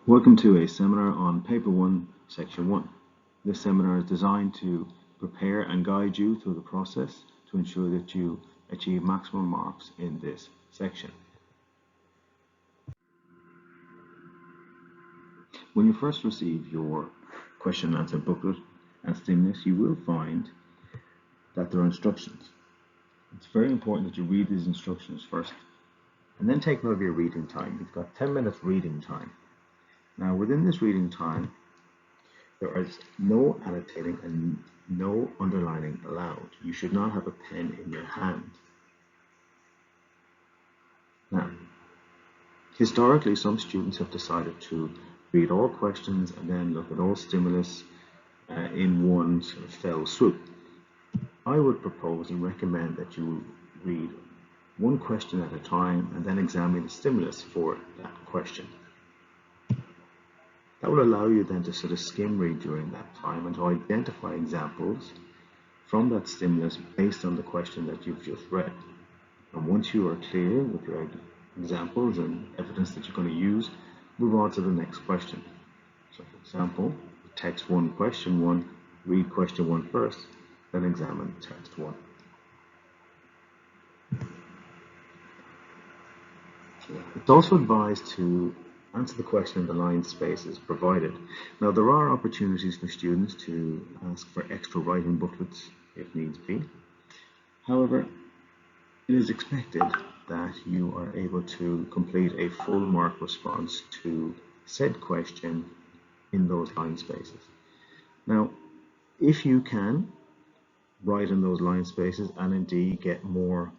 Welcome to a seminar on Paper 1, Section 1. This seminar is designed to prepare and guide you through the process to ensure that you achieve maximum marks in this section. When you first receive your question and answer booklet and stimulus, you will find that there are instructions. It's very important that you read these instructions first and then take note of your reading time. You've got 10 minutes reading time. Now, within this reading time, there is no annotating and no underlining allowed. You should not have a pen in your hand. Now, historically, some students have decided to read all questions and then look at all stimulus in one sort of fell swoop. I would propose and recommend that you read one question at a time and then examine the stimulus for that question. That will allow you then to sort of skim read during that time and to identify examples from that stimulus based on the question that you've just read. And once you are clear with your examples and evidence that you're going to use, move on to the next question. So for example, text 1, question 1, read question 1 first, then examine text 1. It's also advised to answer the question in the line spaces provided. Now, there are opportunities for students to ask for extra writing booklets if needs be. However, it is expected that you are able to complete a full mark response to said question in those line spaces. Now, if you can write in those line spaces and indeed get more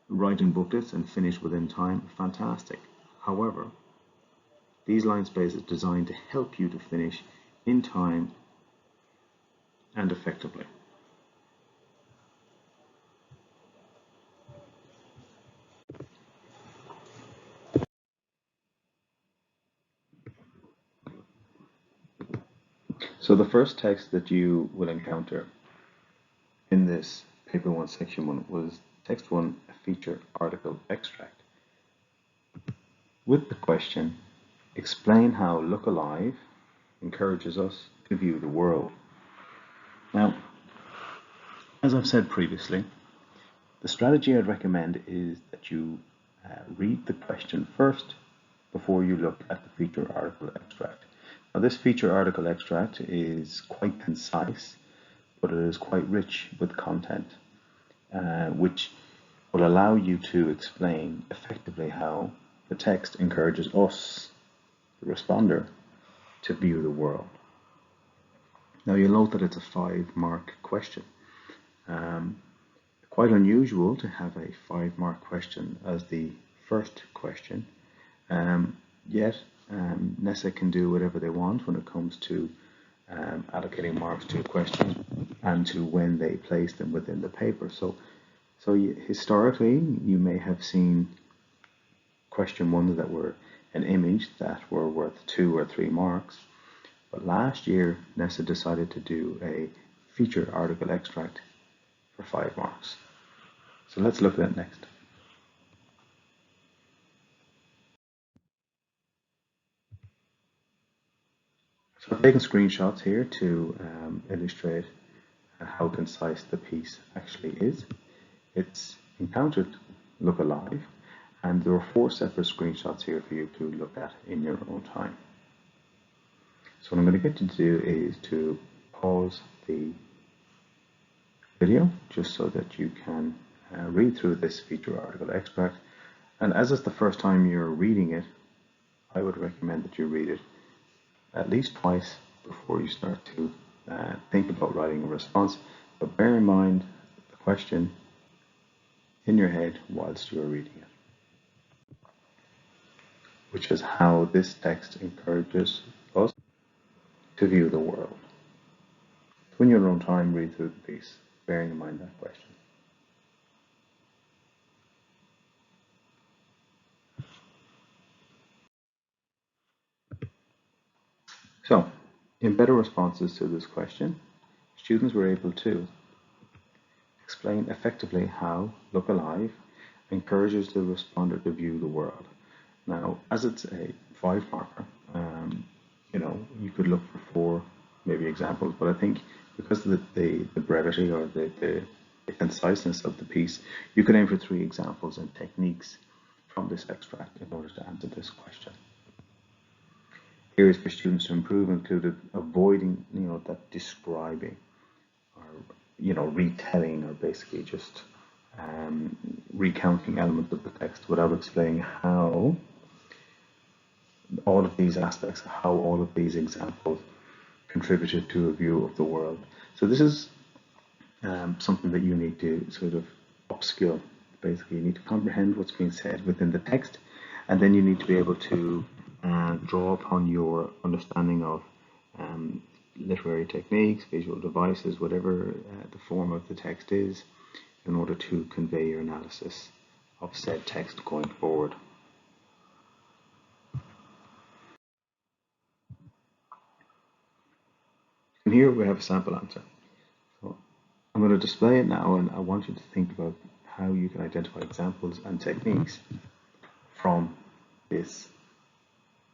writing booklets and finish within time, fantastic. However, these line spaces are designed to help you to finish in time and effectively. So the first text that you will encounter in this paper 1 section 1 was text 1, a feature article extract, with the question, explain how Look Alive encourages us to view the world. Now, as I've said previously, the strategy I'd recommend is that you read the question first before you look at the feature article extract. Now, this feature article extract is quite concise, but it is quite rich with content, which will allow you to explain effectively how the text encourages us, the responder, to view the world. Now, you'll note that it's a 5-mark question. Quite unusual to have a 5-mark question as the first question, yet NESA can do whatever they want when it comes to allocating marks to a question and to when they place them within the paper. So historically, you may have seen question 1 that were an image that were worth 2 or 3 marks, but last year NESA decided to do a feature article extract for 5 marks. So let's look at that next. So I've taken screenshots here to illustrate how concise the piece actually is. It's encountered Look Alive, and there are 4 separate screenshots here for you to look at in your own time. So what I'm going to get you to do is to pause the video just so that you can read through this feature article extract. And as it's the first time you're reading it, I would recommend that you read it at least twice before you start to think about writing a response. But bear in mind the question in your head whilst you're reading it, which is how this text encourages us to view the world. So in your own time, read through the piece, bearing in mind that question. So, in better responses to this question, students were able to explain effectively how Look Alive encourages the responder to view the world. Now, as it's a 5 marker, you could look for 4 maybe examples, but I think because of the brevity or the conciseness of the piece, you could aim for 3 examples and techniques from this extract in order to answer this question. Areas for students to improve included avoiding, that describing or, retelling, or basically just recounting elements of the text without explaining how all of these aspects, how all of these examples contributed to a view of the world. So this is something that you need to sort of upskill. Basically, you need to comprehend what's being said within the text, and then you need to be able to draw upon your understanding of literary techniques, visual devices, whatever the form of the text is, in order to convey your analysis of said text going forward. And here we have a sample answer. So I'm going to display it now, and I want you to think about how you can identify examples and techniques from this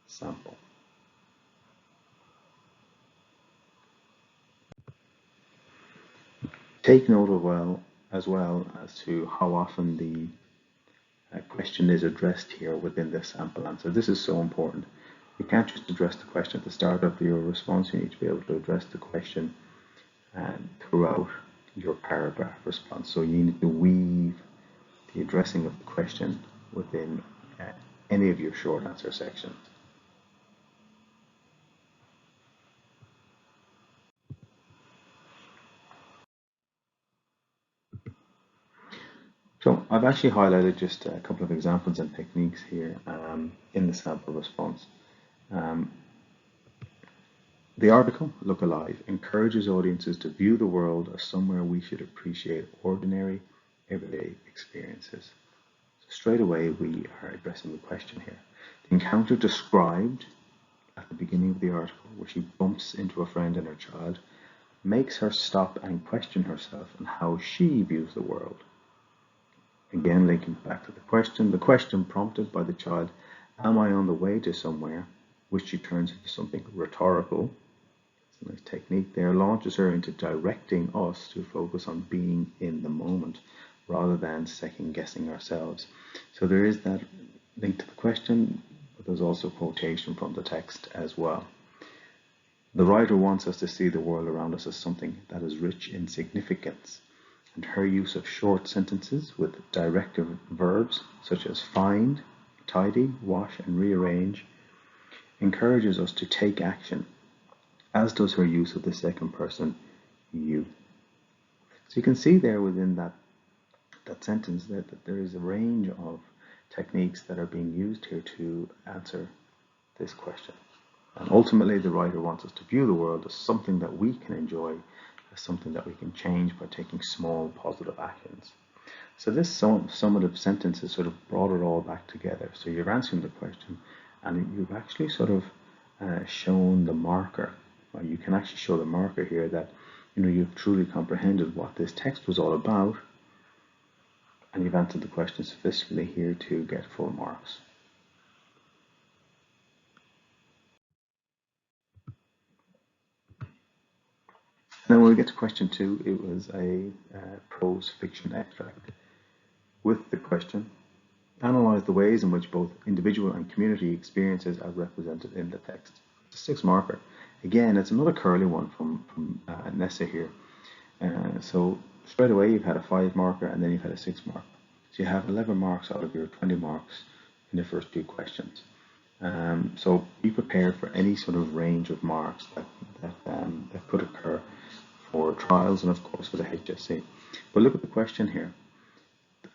sample. Take note as well as to how often the question is addressed here within this sample answer. This is so important. You can't just address the question at the start of your response. You need to be able to address the question throughout your paragraph response. So you need to weave the addressing of the question within any of your short answer sections. So I've actually highlighted just a couple of examples and techniques here in the sample response. The article, Look Alive, encourages audiences to view the world as somewhere we should appreciate ordinary, everyday experiences. So straight away, we are addressing the question here. The encounter described at the beginning of the article, where she bumps into a friend and her child, makes her stop and question herself and how she views the world. Again, linking back to the question prompted by the child, am I on the way to somewhere, which she turns into something rhetorical. It's a nice technique there, launches her into directing us to focus on being in the moment rather than second guessing ourselves. So there is that link to the question, but there's also quotation from the text as well. The writer wants us to see the world around us as something that is rich in significance, and her use of short sentences with directive verbs such as find, tidy, wash, and rearrange encourages us to take action, as does her use of the second person you. So you can see there within that sentence that there is a range of techniques that are being used here to answer this question. And ultimately, the writer wants us to view the world as something that we can enjoy, as something that we can change by taking small positive actions. So this summative sentence has sort of brought it all back together. So you're answering the question, and you've actually sort of shown the marker. Well, you can actually show the marker here that you've truly comprehended what this text was all about, and you've answered the question sufficiently here to get full marks. Then when we get to question 2, it was a prose fiction extract. With the question, analyze the ways in which both individual and community experiences are represented in the text. It's a 6 marker. Again, it's another curly one from Nessa here. So straight away you've had a 5 marker and then you've had a 6 mark. So you have 11 marks out of your 20 marks in the first 2 questions. So be prepared for any sort of range of marks that could occur for trials and of course for the HSC. But look at the question here.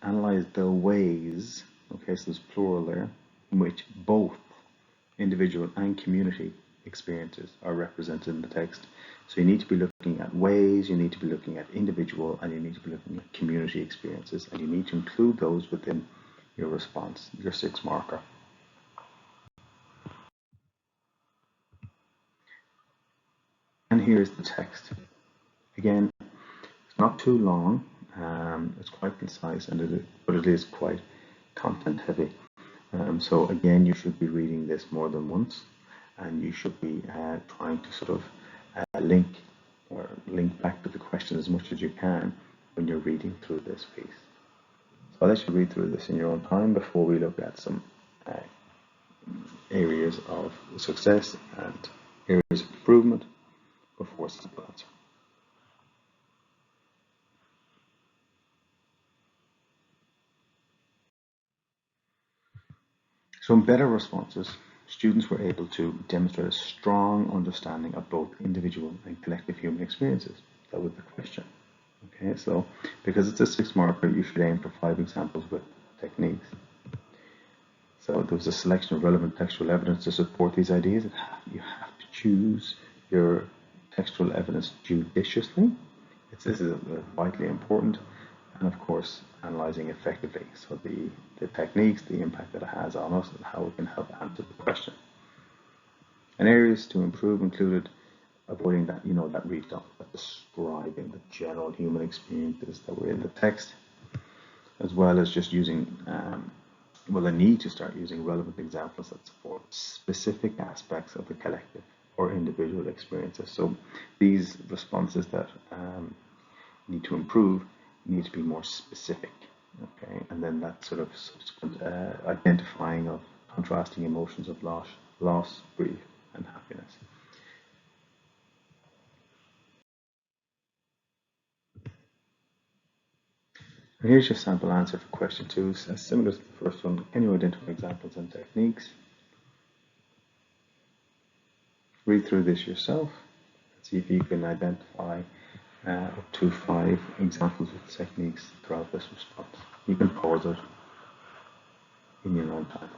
Analyze the ways, okay, so there's plural there, in which both individual and community experiences are represented in the text. So you need to be looking at ways, you need to be looking at individual, and you need to be looking at community experiences, and you need to include those within your response, your 6 marker. And here's the text. Again, it's not too long, it's quite concise, but it is quite content heavy. So again, you should be reading this more than once, and you should be trying to sort of link back to the question as much as you can when you're reading through this piece. So I'll let you read through this in your own time before we look at some areas of success and areas of improvement before sample answer. So in better responses, students were able to demonstrate a strong understanding of both individual and collective human experiences. That was the question. Okay, so because it's a 6-marker, you should aim for 5 examples with techniques. So there was a selection of relevant textual evidence to support these ideas. You have to choose your textual evidence judiciously. This is vitally important. And of course, analyzing effectively. So the techniques, the impact that it has on us, and how it can help answer the question. And areas to improve included avoiding that, that read-up, that describing the general human experiences that were in the text, as well as just using, the need to start using relevant examples that support specific aspects of the collective or individual experiences. So these responses that need to improve need to be more specific, okay? And then that sort of subsequent identifying of contrasting emotions of loss, grief, and happiness. And here's your sample answer for question 2. So similar to the first one, can you identify examples and techniques? Read through this yourself and see if you can identify up to 5 examples of techniques throughout this response. You can pause it in your own time.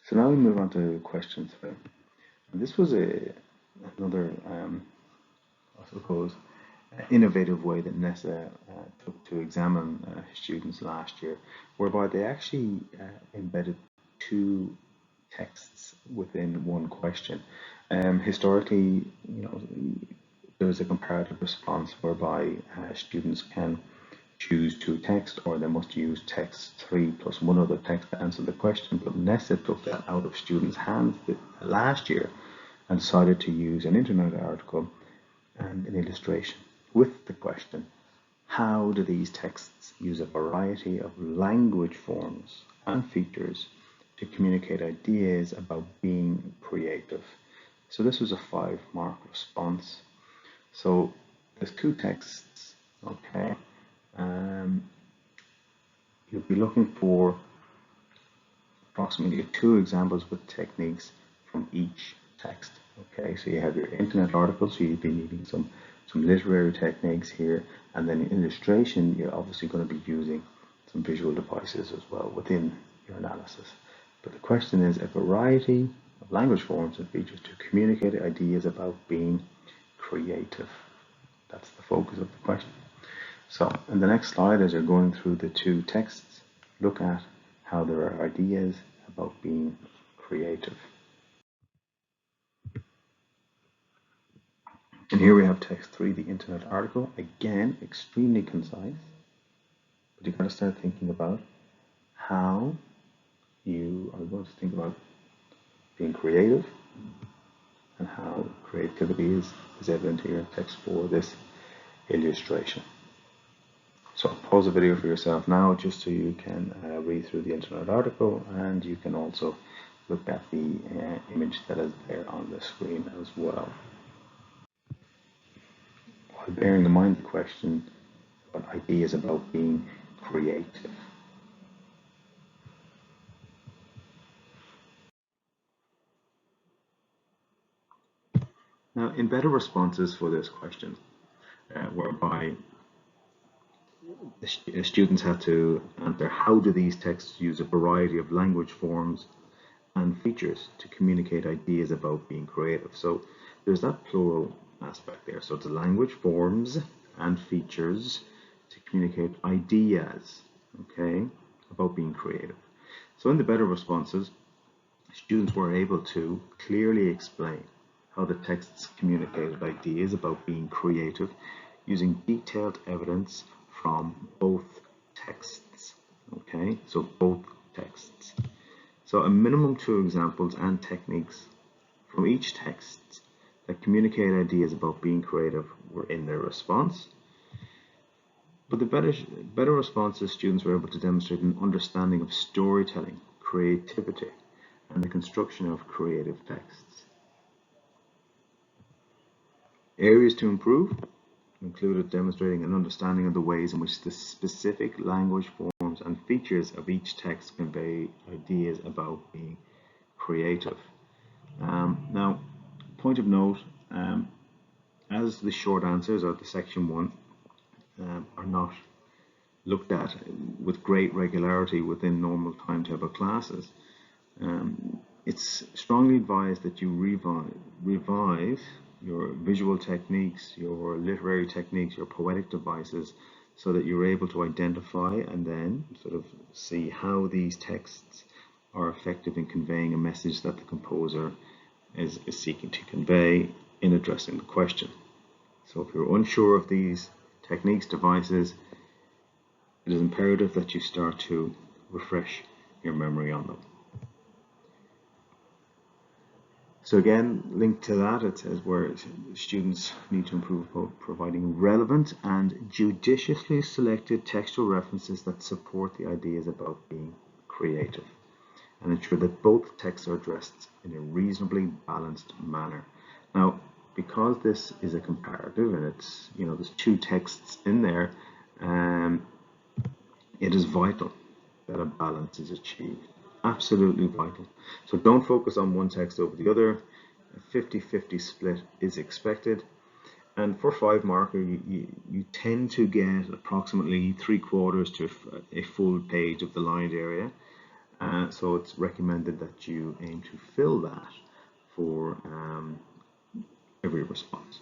So now we move on to question 3. And this was another, I suppose, innovative way that NESA took to examine students last year, whereby they actually embedded 2 texts within one question. Historically, there's a comparative response whereby students can choose 2 texts, or they must use text 3 plus 1 other text to answer the question. But NESA took that out of students' hands last year and decided to use an internet article and an illustration with the question, how do these texts use a variety of language forms and features to communicate ideas about being creative? So this was a 5-mark response. So there's 2 texts, okay? You'll be looking for approximately 2 examples with techniques from each text. Okay, so you have your internet article, so you'd be needing some literary techniques here, and then in illustration, you're obviously going to be using some visual devices as well within your analysis. But the question is a variety of language forms and features to communicate ideas about being creative. That's the focus of the question. So in the next slide, as you're going through the 2 texts, look at how there are ideas about being creative. And here we have text 3, the internet article. Again, extremely concise, but you've got to start thinking about how you are going to think about being creative and how creativity is evident here in text 4, this illustration. So pause the video for yourself now, just so you can read through the internet article, and you can also look at the image that is there on the screen as well. While bearing in mind the question about ideas about being creative. Now, in better responses for this question, whereby the students have to answer, how do these texts use a variety of language forms and features to communicate ideas about being creative? So there's that plural aspect there. So it's language forms and features to communicate ideas, okay, about being creative. So in the better responses, students were able to clearly explain how the texts communicated ideas about being creative using detailed evidence from both texts. Okay, so both texts. So a minimum 2 examples and techniques from each text that communicate ideas about being creative were in their response. But the better responses, students were able to demonstrate an understanding of storytelling, creativity, and the construction of creative texts. Areas to improve included demonstrating an understanding of the ways in which the specific language forms and features of each text convey ideas about being creative. Now, point of note, as the short answers or the section 1 are not looked at with great regularity within normal timetable classes, it's strongly advised that you revise your visual techniques, your literary techniques, your poetic devices, so that you're able to identify and then sort of see how these texts are effective in conveying a message that the composer is seeking to convey in addressing the question. So if you're unsure of these techniques, devices, it is imperative that you start to refresh your memory on them. So again, linked to that, it says where students need to improve providing relevant and judiciously selected textual references that support the ideas about being creative, and ensure that both texts are addressed in a reasonably balanced manner. Now, because this is a comparative and it's, there's 2 texts in there, it is vital that a balance is achieved. Absolutely vital. So don't focus on one text over the other. A 50-50 split is expected. And for 5 marker, you tend to get approximately 3/4 to a full page of the lined area. So it's recommended that you aim to fill that for every response.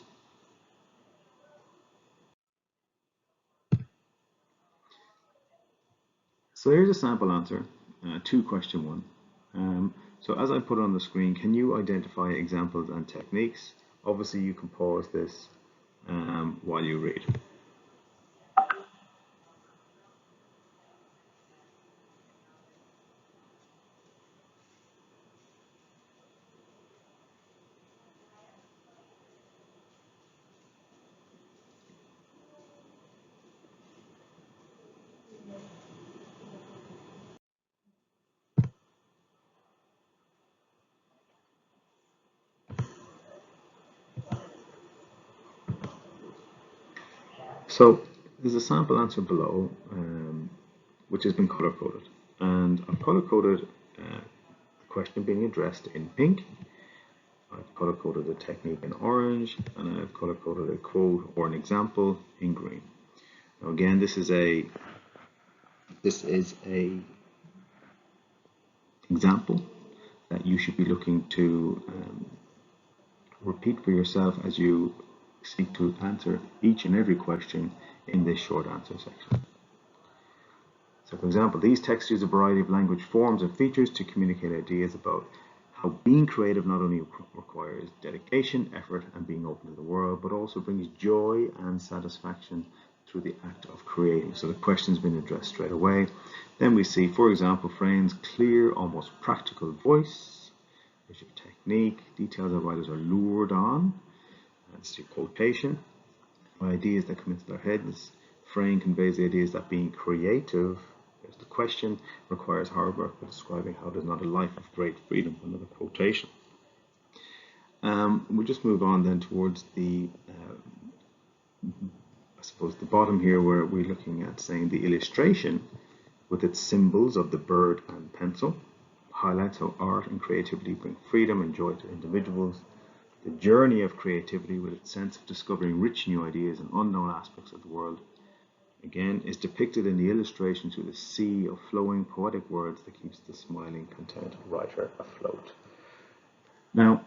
So here's a sample answer to question 1. So as I put on the screen, can you identify examples and techniques? Obviously, you can pause this while you read. So there's a sample answer below, which has been color-coded. And I've color-coded a question being addressed in pink. I've color-coded a technique in orange, and I've color-coded a quote or an example in green. Now again, this is a example that you should be looking to repeat for yourself as you seek to answer each and every question in this short answer section. So for example, these texts use a variety of language forms and features to communicate ideas about how being creative not only requires dedication, effort, and being open to the world, but also brings joy and satisfaction through the act of creating. So the question's been addressed straight away. Then we see, for example, Frayn's clear, almost practical voice, which is your technique, details that writers are lured on. That's your quotation. Ideas that come into their heads. Frayn conveys the ideas that being creative, there's the question, requires hard work by describing how it is not a life of great freedom, another quotation. We'll just move on then towards the, I suppose, the bottom here, where we're looking at saying the illustration with its symbols of the bird and pencil highlights how art and creativity bring freedom and joy to individuals. The journey of creativity, with its sense of discovering rich new ideas and unknown aspects of the world, again, is depicted in the illustration through the sea of flowing poetic words that keeps the smiling, content writer afloat. Now,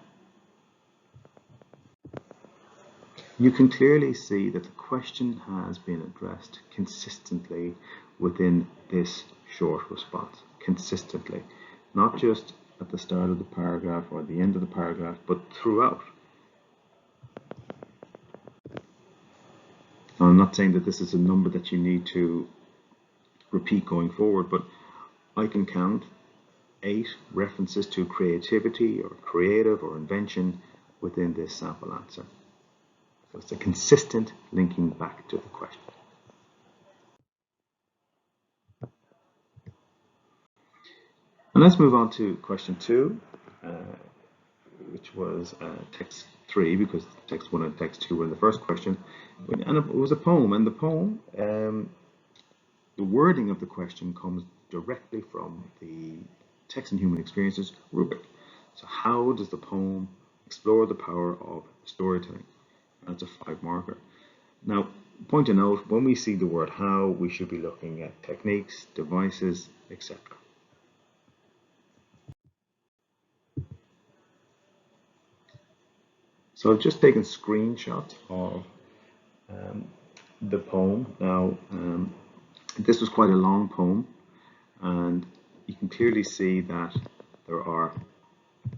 you can clearly see that the question has been addressed consistently within this short response. Consistently. Not just at the start of the paragraph or at the end of the paragraph, but throughout. I'm not saying that this is a number that you need to repeat going forward, but I can count 8 references to creativity or creative or invention within this sample answer. So it's a consistent linking back to the question. And let's move on to question 2, which was text 3, because text 1 and text 2 were in the first question. And it was a poem, and the poem, the wording of the question comes directly from the Text and Human Experiences rubric. So how does the poem explore the power of storytelling? That's a 5 marker. Now, point to note, when we see the word how, we should be looking at techniques, devices, etc. So I've just taken screenshots of the poem. Now, this was quite a long poem, and you can clearly see that there are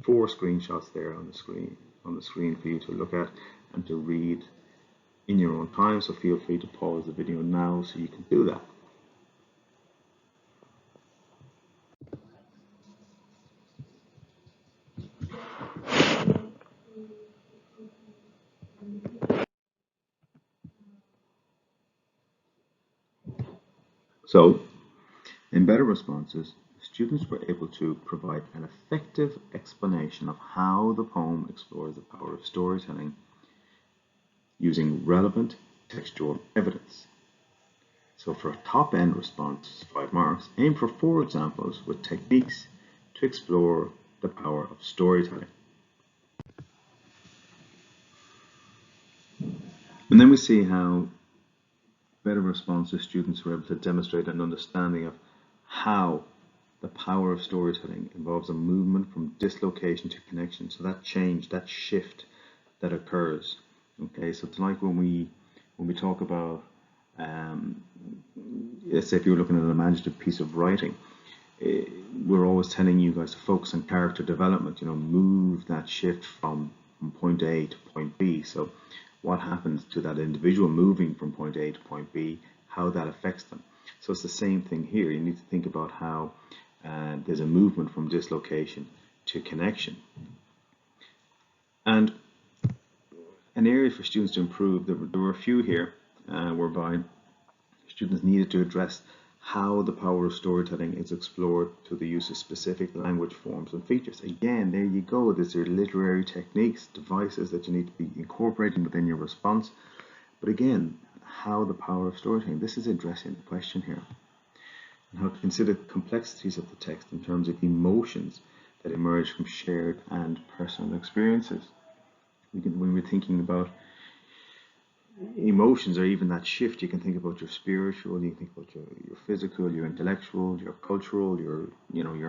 4 screenshots there on the screen for you to look at and to read in your own time. So feel free to pause the video now so you can do that. So, in better responses, students were able to provide an effective explanation of how the poem explores the power of storytelling using relevant textual evidence. So for a top-end response, 5 marks, aim for 4 examples with techniques to explore the power of storytelling. And then we see how better responses students were able to demonstrate an understanding of how the power of storytelling involves a movement from dislocation to connection. So that change, that shift that occurs. Okay, so it's like when we talk about, let's say if you're looking at an imaginative piece of writing, we're always telling you guys to focus on character development, move that shift from point A to point B. So what happens to that individual moving from point A to point B, how that affects them. So it's the same thing here. You need to think about how there's a movement from dislocation to connection. And an area for students to improve, there were a few here whereby students needed to address how the power of storytelling is explored through the use of specific language forms and features. Again, there you go. These are literary techniques, devices that you need to be incorporating within your response. But again, how the power of storytelling. This is addressing the question here. And how to consider complexities of the text in terms of emotions that emerge from shared and personal experiences. When we're thinking about emotions, or even that shift, you can think about your spiritual, you can think about your physical, your intellectual, your cultural, your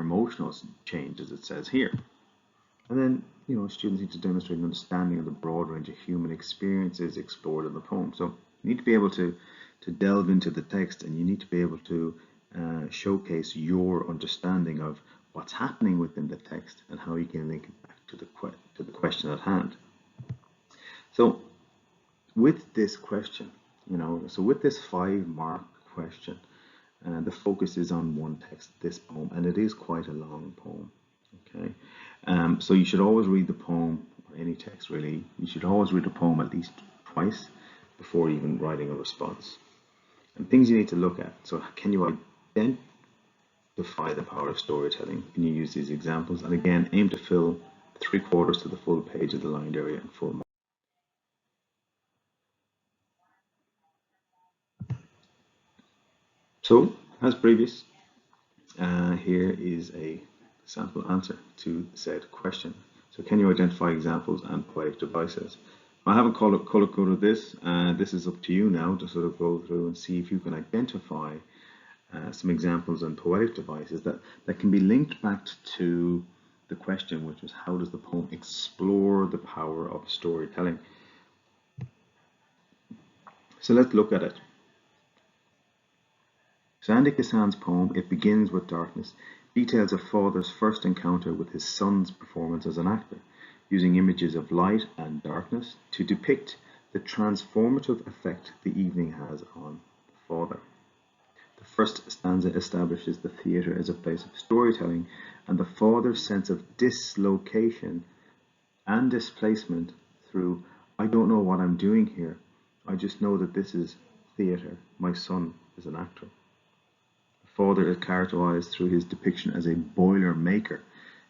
emotional change, as it says here. And then students need to demonstrate an understanding of the broad range of human experiences explored in the poem. So you need to be able to delve into the text, and you need to be able to showcase your understanding of what's happening within the text and how you can link it back to the question at hand. So with this question, with this 5-mark question, the focus is on one text, this poem, and it is quite a long poem. Okay, so you should always read the poem, or any text really. You should always read the poem at least twice before even writing a response. And things you need to look at. So can you identify the power of storytelling? Can you use these examples? And again, aim to fill 3/4 to the full page of the lined area in 4 marks. So, as previous, here is a sample answer to said question. So, can you identify examples and poetic devices? I haven't color-coded this, and this is up to you now to sort of go through and see if you can identify some examples and poetic devices that can be linked back to the question, which was how does the poem explore the power of storytelling? So let's look at it. Sandy Kassan's poem, It Begins with Darkness, details a father's first encounter with his son's performance as an actor, using images of light and darkness to depict the transformative effect the evening has on the father. The first stanza establishes the theatre as a place of storytelling, and the father's sense of dislocation and displacement through, I don't know what I'm doing here. I just know that this is theatre. My son is an actor. The father is characterized through his depiction as a boiler maker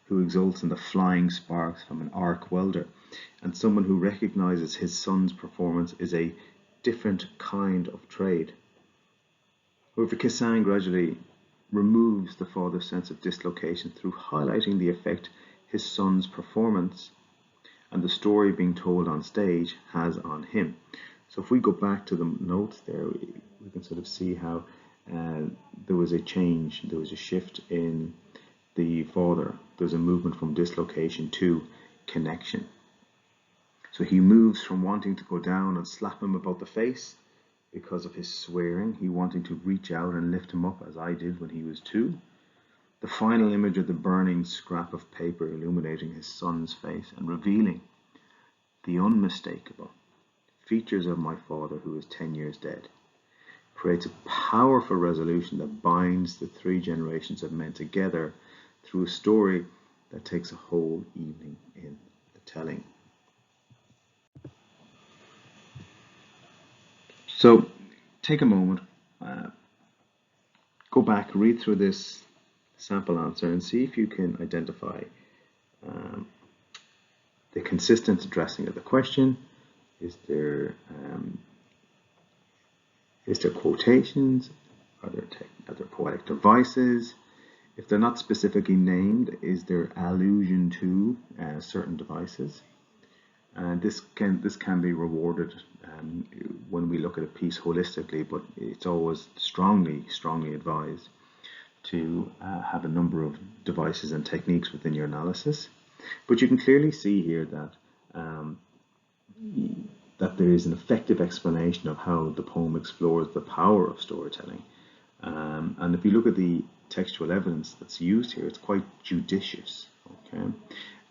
who exults in the flying sparks from an arc welder, and someone who recognizes his son's performance is a different kind of trade. However, Cassan gradually removes the father's sense of dislocation through highlighting the effect his son's performance and the story being told on stage has on him. So if we go back to the notes there, we can sort of see how there was a change, there was a shift in the father. There's a movement from dislocation to connection. So he moves from wanting to go down and slap him about the face because of his swearing, he wanting to reach out and lift him up as I did when he was 2. The final image of the burning scrap of paper illuminating his son's face and revealing the unmistakable features of my father who is 10 years dead creates a powerful resolution that binds the 3 generations of men together through a story that takes a whole evening in the telling. So take a moment, go back, read through this sample answer and see if you can identify the consistent addressing of the question. Is there quotations? Are there poetic devices? If they're not specifically named, is there allusion to certain devices? And this can be rewarded when we look at a piece holistically, but it's always strongly advised to have a number of devices and techniques within your analysis. But you can clearly see here that that there is an effective explanation of how the poem explores the power of storytelling. And if you look at the textual evidence that's used here, it's quite judicious. Okay,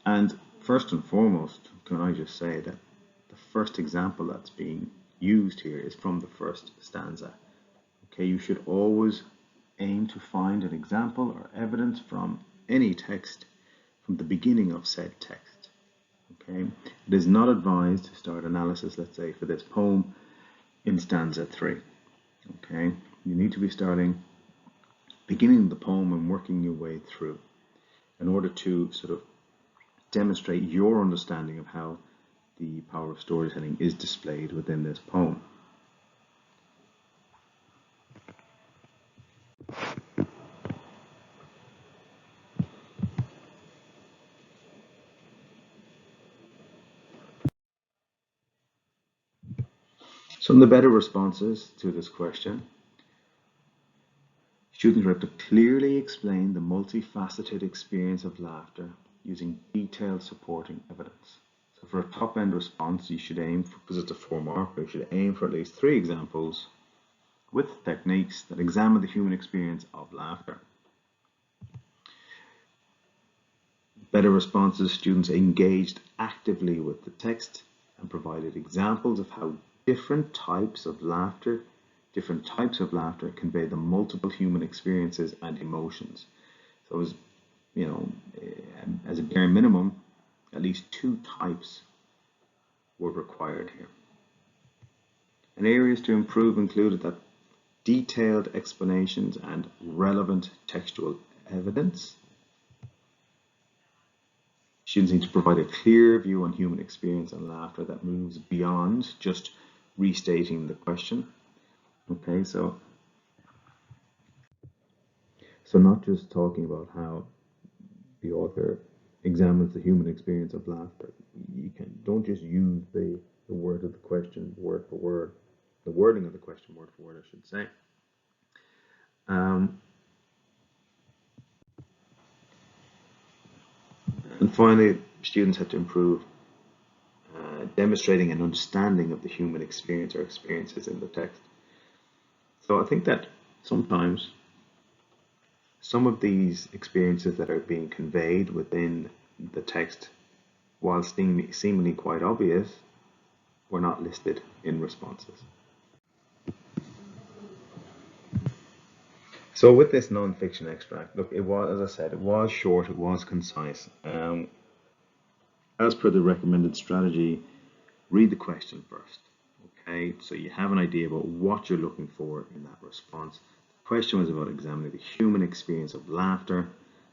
and first and foremost, can I just say that the first example that's being used here is from the first stanza. Okay, you should always aim to find an example or evidence from any text from the beginning of said text. Okay, it is not advised to start analysis, let's say, for this poem in stanza 3. Okay, you need to be starting beginning the poem and working your way through in order to sort of demonstrate your understanding of how the power of storytelling is displayed within this poem. Some of the better responses to this question: students have to clearly explain the multifaceted experience of laughter using detailed supporting evidence. So for a top-end response, you should aim for, because it's a 4-marker, you should aim for at least 3 examples with techniques that examine the human experience of laughter. Better responses, students engaged actively with the text and provided examples of how different types of laughter convey the multiple human experiences and emotions. So as you know, as a bare minimum, at least 2 types were required here. And areas to improve included that detailed explanations and relevant textual evidence. Students need to provide a clear view on human experience and laughter that moves beyond just restating the question. Okay, so not just talking about how the author examines the human experience of laughter. Don't just use the word of the question word for word, the wording of the question word for word, I should say. And finally, students have to improve demonstrating an understanding of the human experience or experiences in the text. So I think that sometimes some of these experiences that are being conveyed within the text, while seemingly quite obvious, were not listed in responses. So with this non-fiction extract, look, it was, as I said, it was short, it was concise. As per the recommended strategy, read the question first. Okay, so you have an idea about what you're looking for in that response. The question was about examining the human experience of laughter.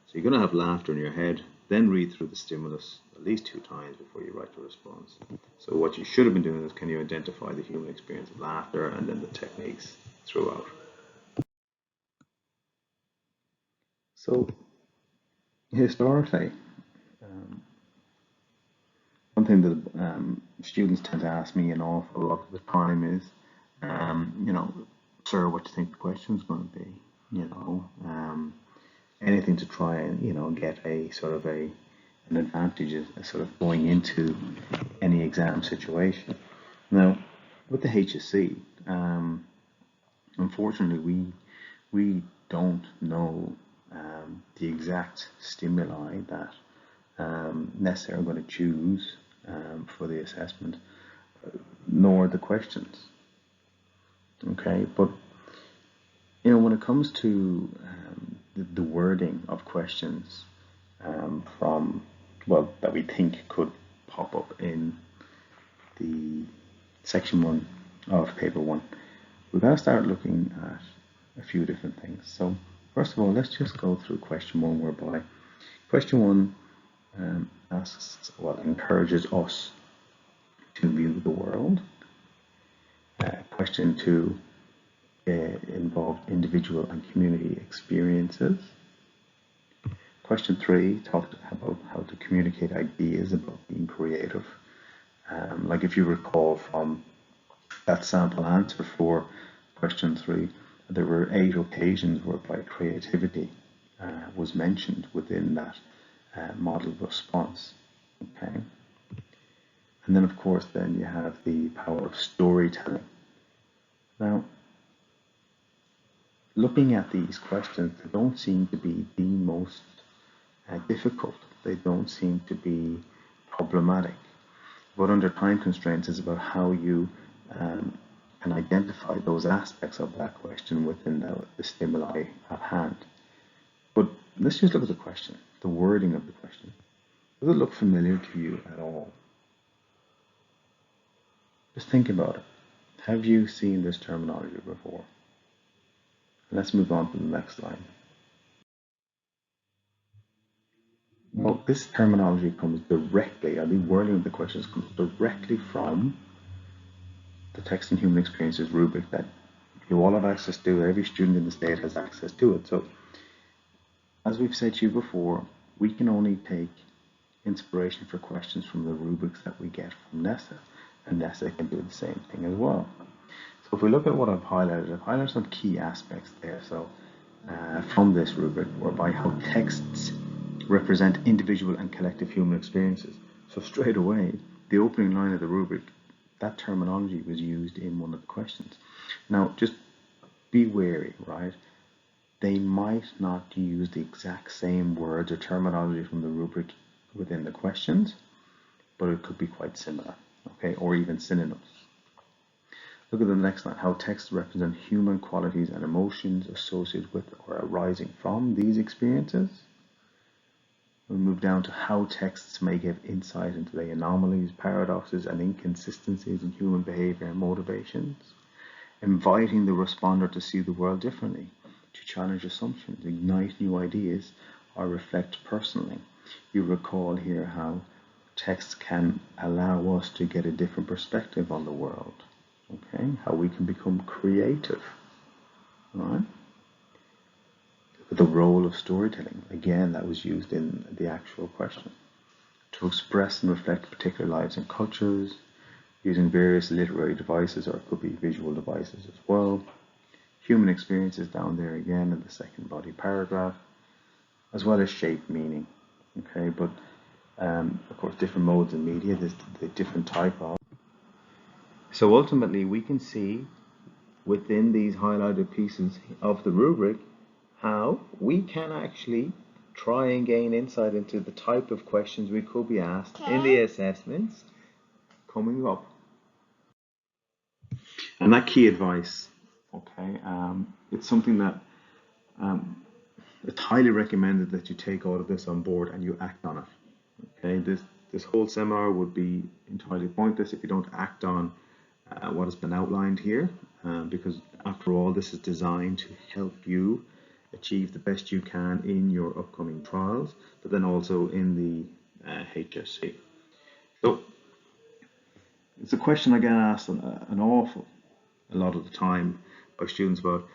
So you're going to have laughter in your head, then read through the stimulus at least 2 times before you write your response. So what you should have been doing is, can you identify the human experience of laughter, and then the techniques throughout. So historically, one thing that students tend to ask me an awful lot of the time is, sir, what do you think the question's going to be? Anything to try and get a sort of an advantage, a sort of going into any exam situation. Now, with the HSC, unfortunately, we don't know the exact stimuli that necessarily going to choose for the assessment, nor the questions. Okay, but when it comes to the wording of questions that we think could pop up in the section 1 of paper 1, we're going to start looking at a few different things. So first of all, let's just go through question 1, whereby question 1 encourages us to view the world. Question 2 involved individual and community experiences. Question 3 talked about how to communicate ideas about being creative. Like if you recall from that sample answer for question 3, there were 8 occasions whereby creativity was mentioned within that model response. Okay, and then of course then you have the power of storytelling. Now, looking at these questions, they don't seem to be the most difficult. They don't seem to be problematic. But under time constraints, it's about how you can identify those aspects of that question within the stimuli at hand. But let's just look at the question, the wording of the question. Does it look familiar to you at all? Just think about it. Have you seen this terminology before? Let's move on to the next slide. Well, this terminology comes directly, the wording of the questions comes directly from the Text and Human Experiences rubric that you all have access to. Every student in the state has access to it. So, as we've said to you before, we can only take inspiration for questions from the rubrics that we get from NESA, and NESA can do the same thing as well. So if we look at what I've highlighted some key aspects there. So from this rubric, whereby how texts represent individual and collective human experiences. So straight away, the opening line of the rubric, that terminology was used in one of the questions. Now, just be wary, right? They might not use the exact same words or terminology from the rubric within the questions, but it could be quite similar, okay, or even synonyms. Look at the next line, how texts represent human qualities and emotions associated with or arising from these experiences. We'll move down to how texts may give insight into the anomalies, paradoxes, and inconsistencies in human behavior and motivations, inviting the responder to see the world differently, to challenge assumptions, ignite new ideas, or reflect personally. You recall here how texts can allow us to get a different perspective on the world, okay? How we can become creative, right? The role of storytelling, again, that was used in the actual question. To express and reflect particular lives and cultures, using various literary devices, or it could be visual devices as well. Human experiences down there again in the second body paragraph, as well as shape, meaning. Okay, but of course different modes of media, there's the different type of. So ultimately we can see within these highlighted pieces of the rubric how we can actually try and gain insight into the type of questions we could be asked in the assessments coming up. And that key advice, okay, it's something that it's highly recommended that you take all of this on board and you act on it. Okay, this whole seminar would be entirely pointless if you don't act on what has been outlined here, because after all, this is designed to help you achieve the best you can in your upcoming trials, but then also in the HSC. So it's a question I get asked an awful a lot of the time by students about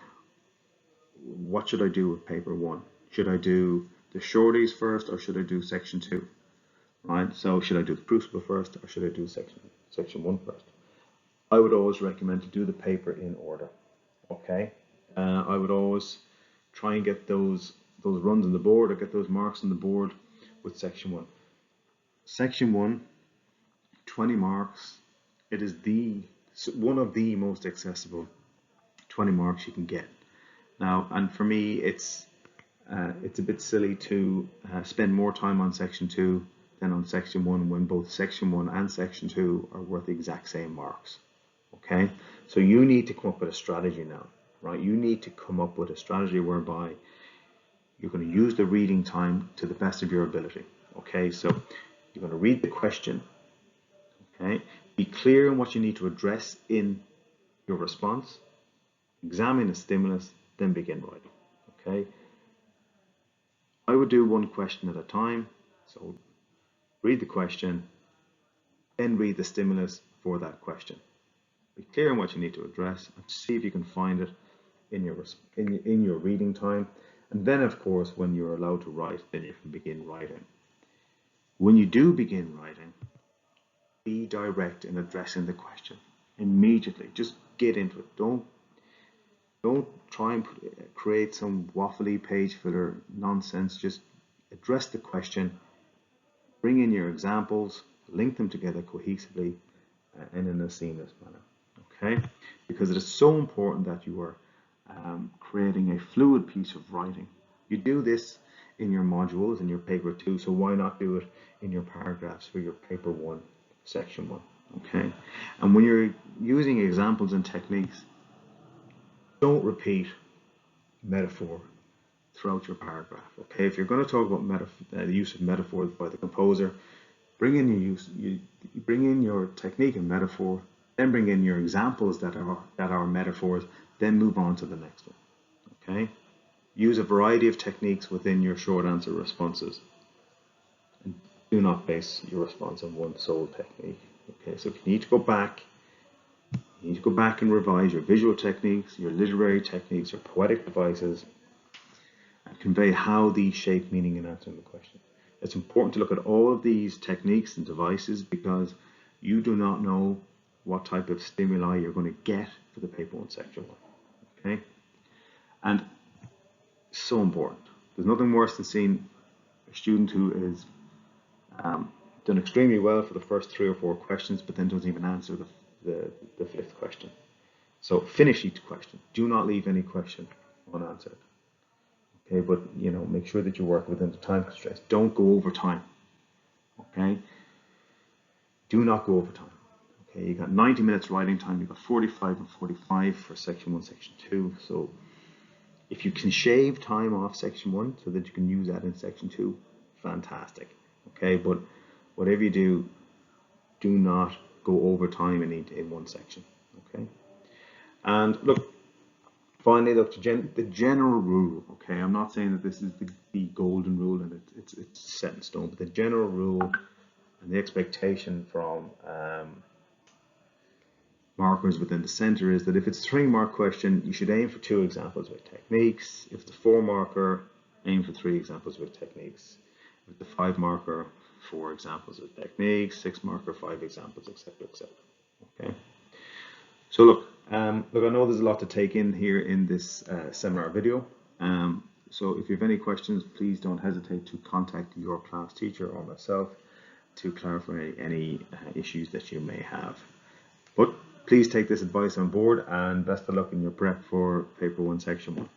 what should I do with paper 1? Should I do the shorties first or should I do section 2? Right? So should I do the crucible first or should I do section 1 first? I would always recommend to do the paper in order. Okay? I would always try and get those runs on the board or get those marks on the board with section 1. Section 1, 20 marks. It is one of the most accessible 20 marks you can get. Now, and for me, it's a bit silly to spend more time on section 2 than on section 1 when both section 1 and section 2 are worth the exact same marks. Okay, so you need to come up with a strategy now, right? You need to come up with a strategy whereby you're going to use the reading time to the best of your ability. Okay, so you're going to read the question. Okay, be clear on what you need to address in your response. Examine the stimulus, then begin writing. Okay, I would do one question at a time. So read the question, then read the stimulus for that question. Be clear on what you need to address and see if you can find it in your reading time. And then, of course, when you're allowed to write, then you can begin writing. When you do begin writing, be direct in addressing the question immediately. Just get into it. Don't try and create some waffly page filler nonsense. Just address the question, bring in your examples, link them together cohesively and in a seamless manner. Okay, because it is so important that you are creating a fluid piece of writing. You do this in your modules in your paper 2, so why not do it in your paragraphs for your paper 1, section 1. Okay, and when you're using examples and techniques, don't repeat metaphor throughout your paragraph. Okay, if you're going to talk about the use of metaphors by the composer, bring in your technique and metaphor, then bring in your examples that are metaphors, then move on to the next one. Okay, use a variety of techniques within your short answer responses, and do not base your response on one sole technique. Okay, so if you need to go back, and revise your visual techniques, your literary techniques, your poetic devices, and convey how these shape meaning in answering the question. It's important to look at all of these techniques and devices because you do not know what type of stimuli you're going to get for the paper 1, section 1. Okay, and so important. There's nothing worse than seeing a student who is done extremely well for the first 3 or 4 questions, but then doesn't even answer the 5th question. So finish each question. Do not leave any question unanswered. Okay, but make sure that you work within the time constraints. Don't go over time. Okay, do not go over time. Okay, you got 90 minutes writing time. You got 45 and 45 for section 1, section 2. So if you can shave time off section 1 so that you can use that in section 2, fantastic. Okay, but whatever you do, do not go over time in one section. Okay, and look, finally, look, the general rule. Okay, I'm not saying that this is the golden rule and it's set in stone, but the general rule and the expectation from markers within the center is that if it's a 3-mark question, you should aim for 2 examples with techniques. If it's a 4-marker, aim for 3 examples with techniques. If it's a 5-marker, 4 examples with techniques. 6-marker, 5 examples, etc., etc. Okay. So look, I know there's a lot to take in here in this seminar video. So if you have any questions, please don't hesitate to contact your class teacher or myself to clarify any issues that you may have. But please take this advice on board and best of luck in your prep for paper 1, section 1.